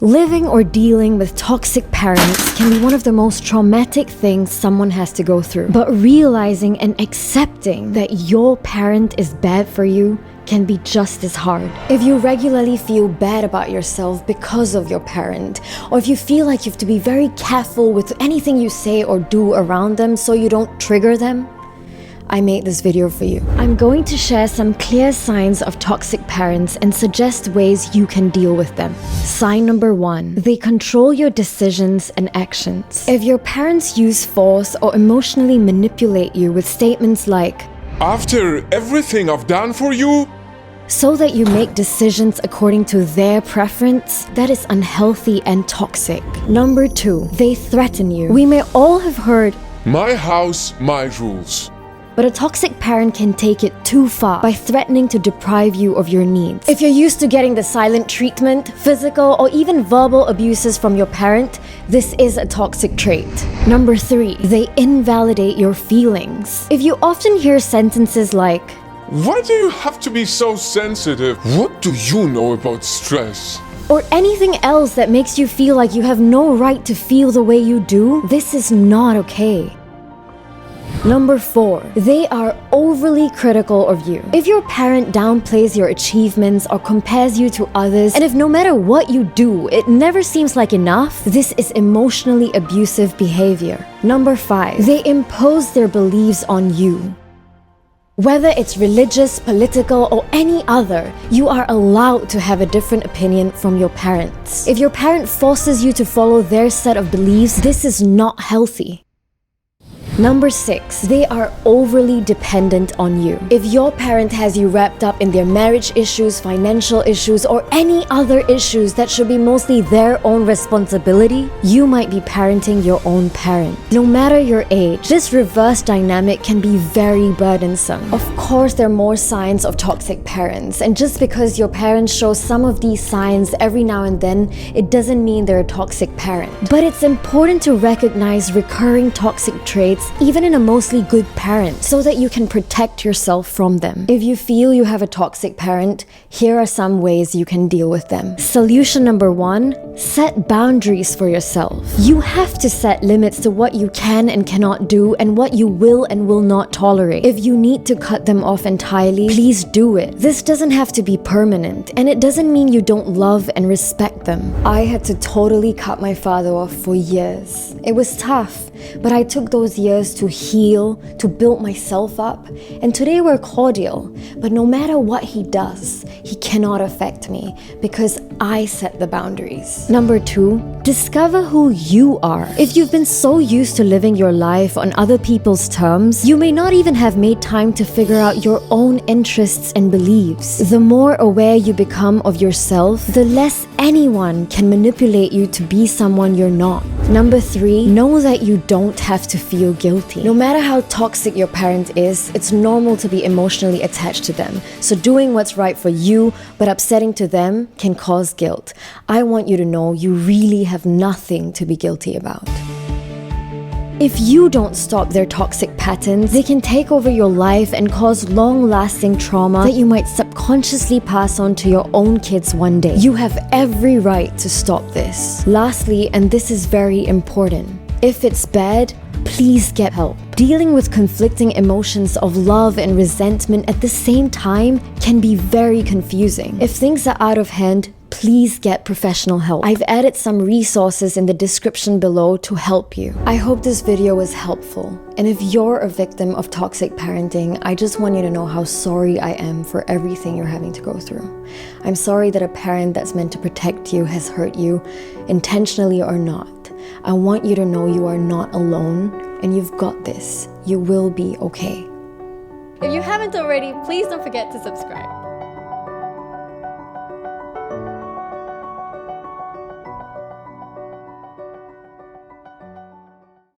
Living or dealing with toxic parents can be one of the most traumatic things someone has to go through. But realizing and accepting that your parent is bad for you can be just as hard. If you regularly feel bad about yourself because of your parent, or if you feel like you have to be very careful with anything you say or do around them so you don't trigger them, I made this video for you. I'm going to share some clear signs of toxic parents and suggest ways you can deal with them. Sign number 1, they control your decisions and actions. If your parents use force or emotionally manipulate you with statements like, "After everything I've done for you," so that you make decisions according to their preference, that is unhealthy and toxic. Number 2, they threaten you. We may all have heard, "My house, my rules." but a toxic parent can take it too far by threatening to deprive you of your needs. If you're used to getting the silent treatment, physical or even verbal abuses from your parent, this is a toxic trait. Number 3, they invalidate your feelings. If you often hear sentences like, "Why do you have to be so sensitive? What do you know about stress?" or anything else that makes you feel like you have no right to feel the way you do, this is not okay. Number 4, they are overly critical of you. If your parent downplays your achievements or compares you to others, and if no matter what you do, it never seems like enough, this is emotionally abusive behavior. Number 5, they impose their beliefs on you. Whether it's religious, political, or any other, you are allowed to have a different opinion from your parents. If your parent forces you to follow their set of beliefs, this is not healthy. Number 6, they are overly dependent on you. If your parent has you wrapped up in their marriage issues, financial issues, or any other issues that should be mostly their own responsibility, you might be parenting your own parent. No matter your age, this reverse dynamic can be very burdensome. Of course, there are more signs of toxic parents, and just because your parents show some of these signs every now and then, it doesn't mean they're a toxic parent. But it's important to recognize recurring toxic traits even in a mostly good parent, so that you can protect yourself from them. If you feel you have a toxic parent, here are some ways you can deal with them. Solution number 1, set boundaries for yourself. You have to set limits to what you can and cannot do and what you will and will not tolerate. If you need to cut them off entirely, please do it. This doesn't have to be permanent, and it doesn't mean you don't love and respect them. I had to totally cut my father off for years. It was tough, but I took those years to heal, to build myself up, and today we're cordial. But no matter what he does, he cannot affect me because I set the boundaries. Number 2, discover who you are. If you've been so used to living your life on other people's terms, you may not even have made time to figure out your own interests and beliefs. The more aware you become of yourself, the less anyone can manipulate you to be someone you're not. Number 3, know that you don't have to feel guilty. No matter how toxic your parent is, it's normal to be emotionally attached to them. So doing what's right for you but upsetting to them can cause guilt. I want you to know you really have nothing to be guilty about. If you don't stop their toxic patterns, they can take over your life and cause long-lasting trauma that you might subconsciously pass on to your own kids one day. You have every right to stop this. Lastly, and this is very important, if it's bad, please get help. Dealing with conflicting emotions of love and resentment at the same time can be very confusing. If things are out of hand, please get professional help. I've added some resources in the description below to help you. I hope this video was helpful. And if you're a victim of toxic parenting, I just want you to know how sorry I am for everything you're having to go through. I'm sorry that a parent that's meant to protect you has hurt you, intentionally or not. I want you to know you are not alone and you've got this. You will be okay. If you haven't already, please don't forget to subscribe.